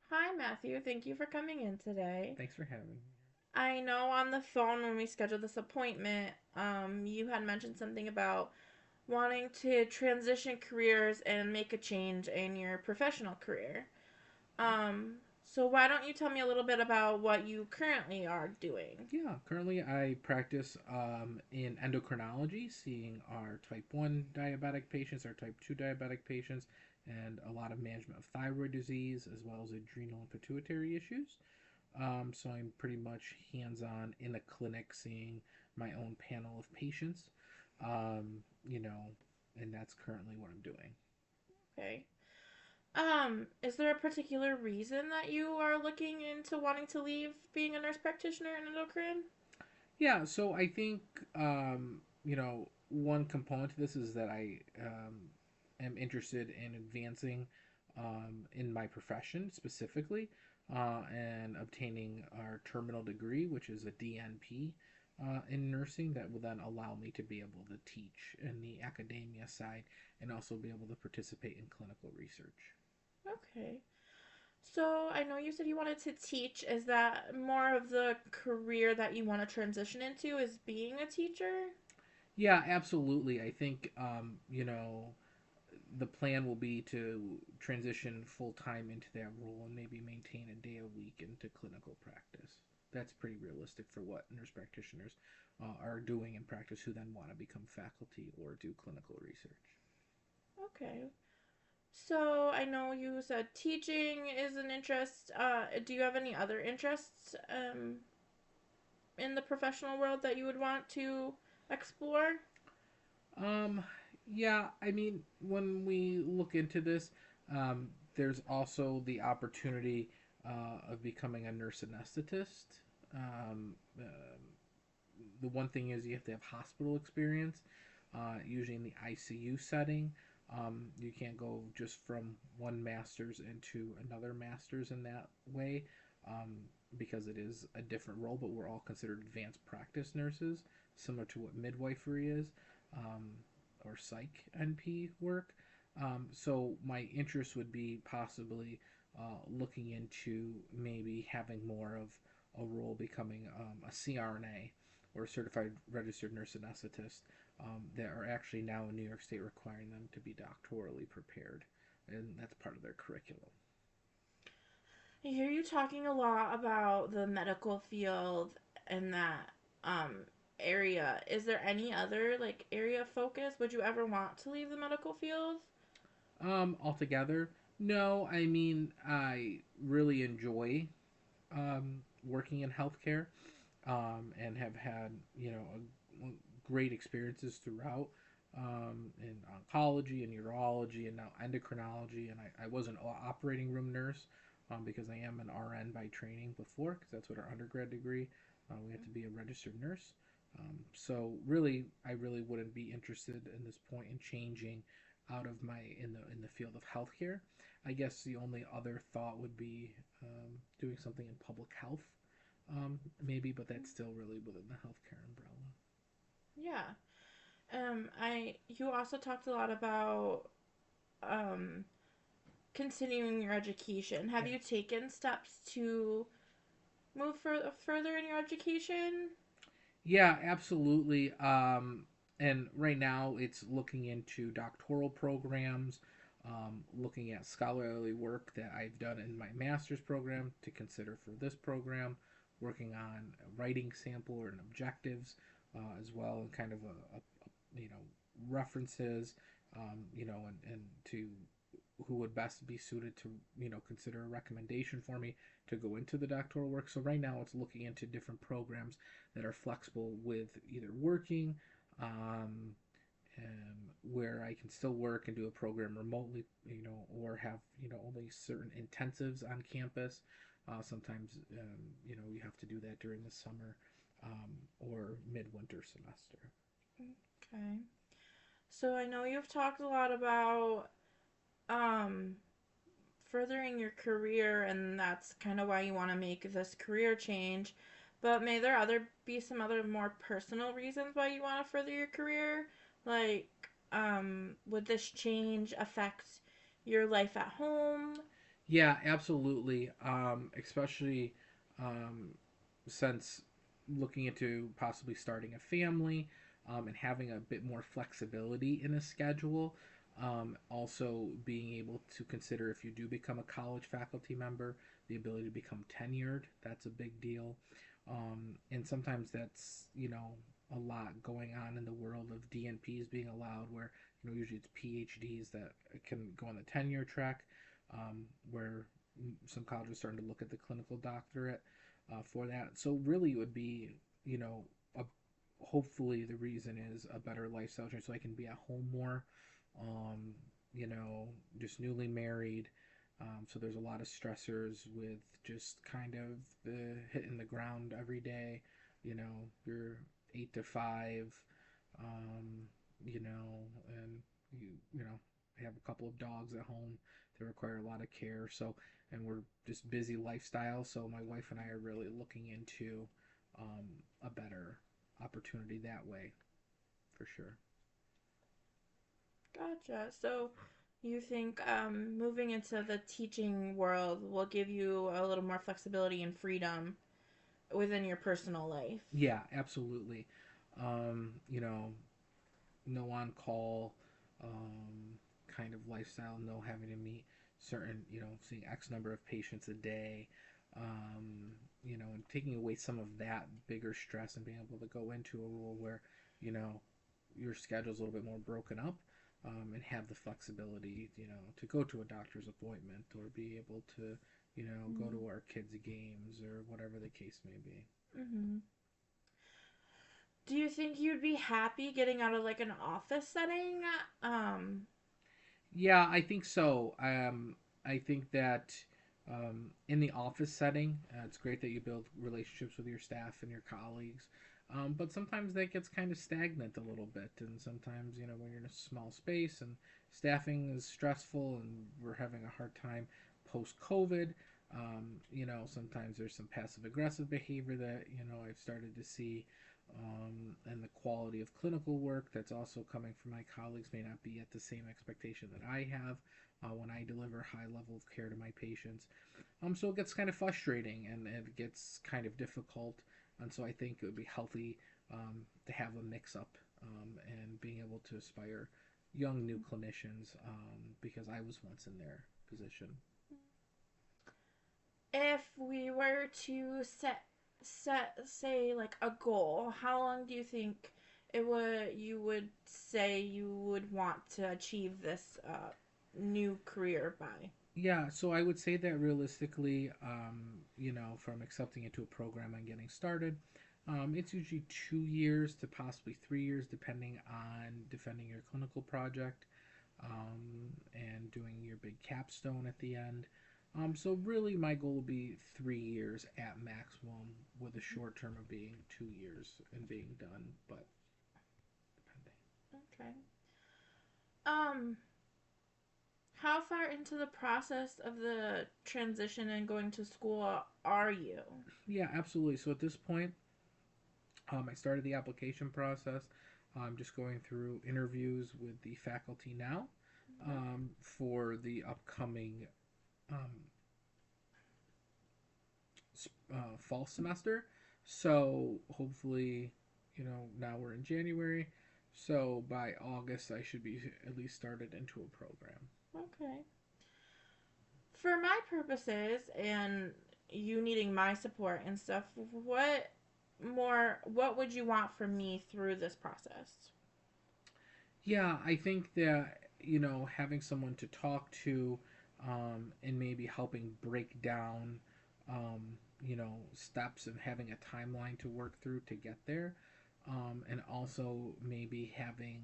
Hi, Matthew. Thank you for coming in today. Thanks for having me. I know on the phone when we scheduled this appointment, you had mentioned something about wanting to transition careers and make a change in your professional career. So why don't you tell me a little bit about what you currently are doing? Yeah, currently I practice in endocrinology, seeing our type 1 diabetic patients, our type 2 diabetic patients, and a lot of management of thyroid disease as well as adrenal and pituitary issues. So I'm pretty much hands on in the clinic seeing my own panel of patients, um, you know, and that's currently what I'm doing. Okay. Is there a particular reason that you are looking into wanting to leave being a nurse practitioner in endocrine? Yeah, so I think one component to this is that I am interested in advancing in my profession specifically and obtaining our terminal degree, which is a DNP in nursing that will then allow me to be able to teach in the academia side and also be able to participate in clinical research. Okay. So I know you said you wanted to teach. Is that more of the career that you want to transition into? Is being a teacher? Yeah, absolutely. I think the plan will be to transition full time into that role and maybe maintain a day a week into clinical practice. That's pretty realistic for what nurse practitioners are doing in practice who then want to become faculty or do clinical research. Okay. So I know you said teaching is an interest. Do you have any other interests in the professional world that you would want to explore? Um, yeah, I mean, when we look into this, there's also the opportunity of becoming a nurse anesthetist. The one thing is you have to have hospital experience, usually in the ICU setting. You can't go just from one master's into another master's in that way um, because it is a different role, but we're all considered advanced practice nurses, similar to what midwifery is um, or psych NP work. So my interest would be possibly looking into maybe having more of a role becoming a CRNA or certified registered nurse anesthetist that are actually now in New York State requiring them to be doctorally prepared, and that's part of their curriculum. I hear you talking a lot about the medical field and that um, area. Is there any other like area of focus? Would you ever want to leave the medical field? Altogether, no. I mean, I really enjoy working in healthcare and have had great experiences throughout in oncology and urology and now endocrinology. And I was an operating room nurse because I am an RN by training before, because that's what our undergrad degree. We had to be a registered nurse. So really, I really wouldn't be interested in this point in changing out of my in the field of healthcare. I guess the only other thought would be doing something in public health, maybe, but that's still really within the healthcare umbrella. Yeah. I you also talked a lot about um continuing your education. Have Yeah. you taken steps to move further in your education? Yeah, absolutely. And right now it's looking into doctoral programs, looking at scholarly work that I've done in my master's program to consider for this program, working on a writing sample or an objectives as well, and kind of references, and to who would best be suited to consider a recommendation for me to go into the doctoral work. So right now it's looking into different programs that are flexible with either working um, where I can still work and do a program remotely, or have only certain intensives on campus. Sometimes you have to do that during the summer or midwinter semester. Okay. So I know you've talked a lot about um furthering your career and that's kind of why you want to make this career change. But may there other be some other more personal reasons why you want to further your career? Like would this change affect your life at home? Yeah, absolutely. Especially um, since looking into possibly starting a family and having a bit more flexibility in a schedule. Also, being able to consider if you do become a college faculty member, the ability to become tenured. That's a big deal. And sometimes that's, a lot going on in the world of DNPs being allowed, where, usually it's PhDs that can go on the tenure track, where some colleges are starting to look at the clinical doctorate for that. So really, it would be, you know, a, hopefully the reason is a better lifestyle change, so I can be at home more. Um, you know, just newly married. So there's a lot of stressors with just kind of the hitting the ground every day. You're 8 to 5. Um, and you have a couple of dogs at home that require a lot of care. So, and we're just busy lifestyle. So my wife and I are really looking into a better opportunity that way, for sure. Gotcha. So you think moving into the teaching world will give you a little more flexibility and freedom within your personal life? Yeah, absolutely. You know, no on call kind of lifestyle, no having to meet certain, seeing X number of patients a day, and taking away some of that bigger stress and being able to go into a role where, you know, your schedule's a little bit more broken up. And have the flexibility, to go to a doctor's appointment or be able to, go Mm-hmm. to our kids' games or whatever the case may be. Mm-hmm. Do you think you'd be happy getting out of like an office setting? Um, Yeah, I think so. I think that in the office setting, it's great that you build relationships with your staff and your colleagues. But sometimes that gets kind of stagnant a little bit. And sometimes, when you're in a small space and staffing is stressful and we're having a hard time post COVID, sometimes there's some passive aggressive behavior that, I've started to see, and the quality of clinical work that's also coming from my colleagues may not be at the same expectation that I have when I deliver high level of care to my patients. So it gets kind of frustrating and it gets kind of difficult. And so I think it would be healthy to have a mix up and being able to aspire young new clinicians, because I was once in their position. if we were to set say like a goal, how long do you think it would you would say you would want to achieve this new career by? Yeah, so I would say that realistically, from accepting into a program and getting started, it's usually 2 years to possibly 3 years, depending on defending your clinical project and doing your big capstone at the end. So really, my goal would be 3 years at maximum, with a short term of being 2 years and being done, but depending. Okay. Um, how far into the process of the transition and going to school are you? Yeah, absolutely. So at this point, I started the application process. I'm just going through interviews with the faculty now for the upcoming um, fall semester. So hopefully, now we're in January. So by August, I should be at least started into a program. Okay. For my purposes and you needing my support and stuff, what would you want from me through this process? Yeah, I think that, having someone to talk to, and maybe helping break down, steps and having a timeline to work through to get there, and also maybe having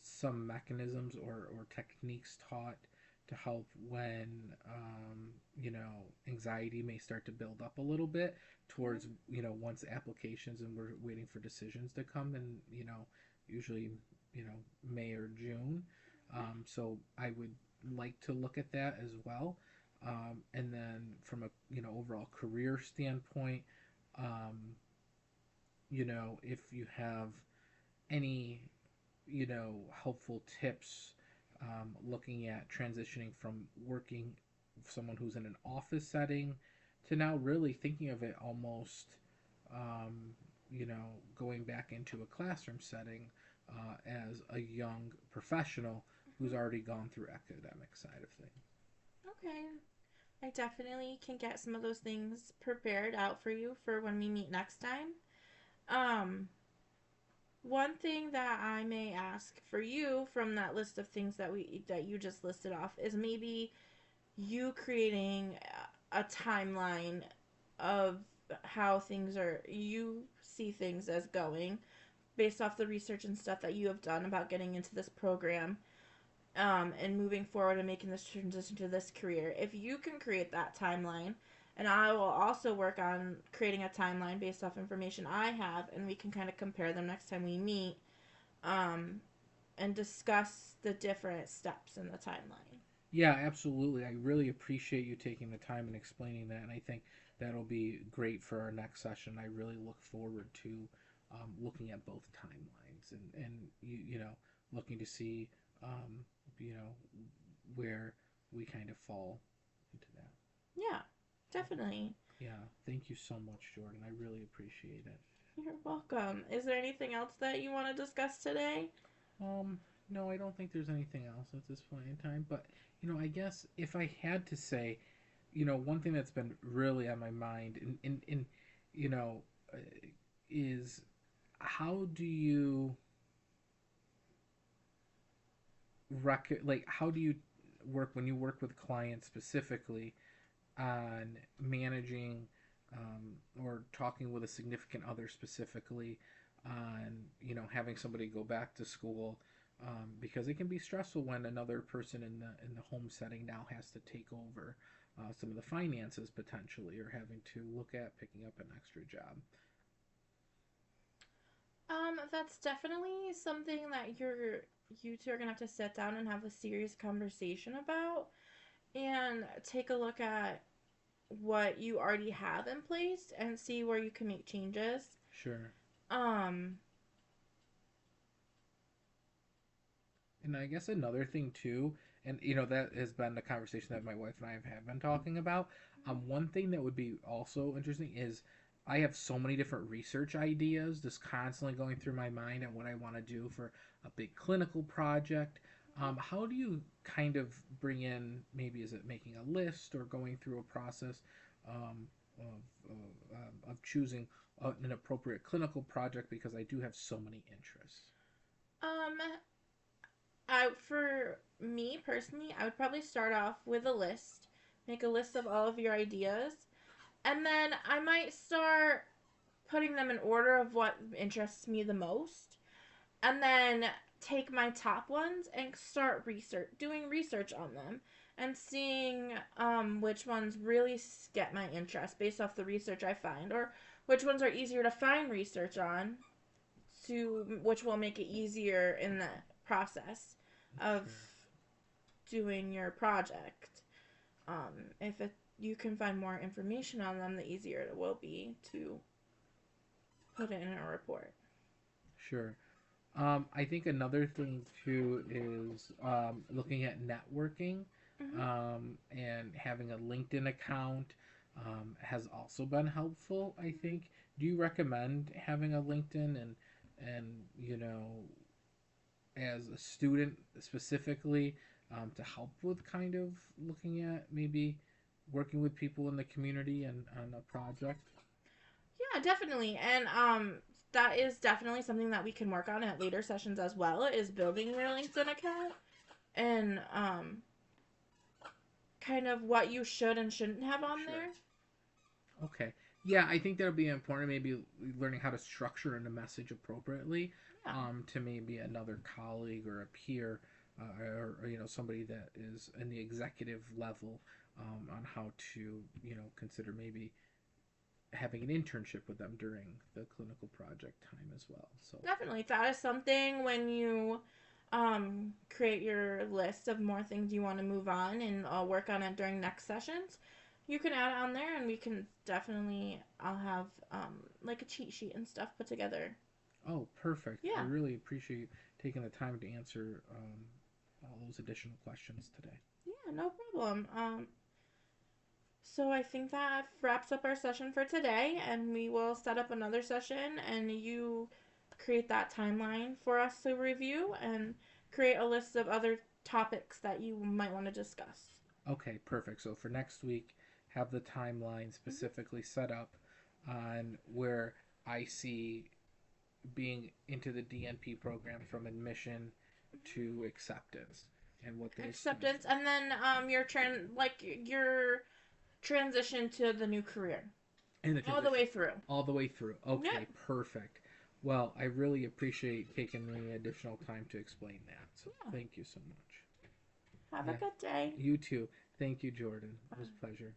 some mechanisms or techniques taught to help when, anxiety may start to build up a little bit towards, once applications and we're waiting for decisions to come, and, usually, May or June. So I would like to look at that as well. And then from a, overall career standpoint, um, if you have any, helpful tips, looking at transitioning from working someone who's in an office setting to now really thinking of it almost, um, going back into a classroom setting as a young professional who's Mhm. already gone through academic side of things. Okay. I definitely can get some of those things prepared out for you for when we meet next time. Um, One thing that I may ask for you from that list of things that you just listed off is maybe you creating a timeline of how things are you see things as going based off the research and stuff that you have done about getting into this program, and moving forward and making this transition to this career. If you can create that timeline, and I will also work on creating a timeline based off information I have, and we can kind of compare them next time we meet, um, and discuss the different steps in the timeline. Yeah, absolutely. I really appreciate you taking the time and explaining that, and I think that'll be great for our next session. I really look forward to looking at both timelines and looking to see um, you know where we kind of fall into that. Yeah, So, definitely. yeah, thank you so much, Jordan. I really appreciate it. You're welcome. Is there anything else that you want to discuss today? Um, no, I don't think there's anything else at this point in time. But I guess if I had to say, one thing that's been really on my mind, and you know, uh, is how do you how do you work when you work with clients specifically on managing or talking with a significant other specifically on having somebody go back to school, because it can be stressful when another person in the home setting now has to take over some of the finances potentially, or having to look at picking up an extra job. That's definitely something that you two are gonna have to sit down and have a serious conversation about, and take a look at what you already have in place and see where you can make changes. Sure. Um, And I guess another thing too, and that has been the conversation that my wife and I have been talking about. One thing that would be also interesting is I have so many different research ideas just constantly going through my mind and what I want to do for a big clinical project. How do you kind of bring in, maybe is it making a list or going through a process um, of choosing an appropriate clinical project, because I do have so many interests. um, for me personally, I would probably start off with a list, make a list of all of your ideas, and then I might start putting them in order of what interests me the most, and then take my top ones and start doing research on them, and seeing which ones really get my interest based off the research I find, or which ones are easier to find research on, to which will make it easier in the process of Sure. doing your project. If you can find more information on them, the easier it will be to put it in a report. Sure. I think another thing too is looking at networking, Mm-hmm. and having a LinkedIn account has also been helpful, I think. Do you recommend having a LinkedIn, and as a student specifically, to help with kind of looking at maybe working with people in the community and on a project? Yeah, definitely. And that is definitely something that we can work on at later sessions as well, is building your LinkedIn account, and kind of what you should and shouldn't have on Sure. there. Okay. Yeah, I think that'll be important. Maybe learning how to structure in a message appropriately, Yeah. to maybe another colleague or a peer, or somebody that is in the executive level, on how to consider maybe having an internship with them during the clinical project time as well. So Definitely. That is something when you create your list of more things you want to move on, and I'll work on it during next sessions. You can add it on there, and we can definitely, I'll have like a cheat sheet and stuff put together. oh, perfect. I Yeah. really appreciate you taking the time to answer all those additional questions today. Yeah, no problem. So I think that wraps up our session for today, and we will set up another session, and you create that timeline for us to review and create a list of other topics that you might want to discuss. Okay, perfect. So for next week, have the timeline Mhm. specifically set up on where I see being into the DNP program from admission to acceptance and what those steps Acceptance, and then your transition to the new career, are. In the all the transition way through. all the way through. Yep. Okay, perfect. Well, I really appreciate taking the additional time to explain that. So Yeah. thank you so much. Have a Yeah, good day. you too. Thank you, Jordan. It was Bye. a pleasure.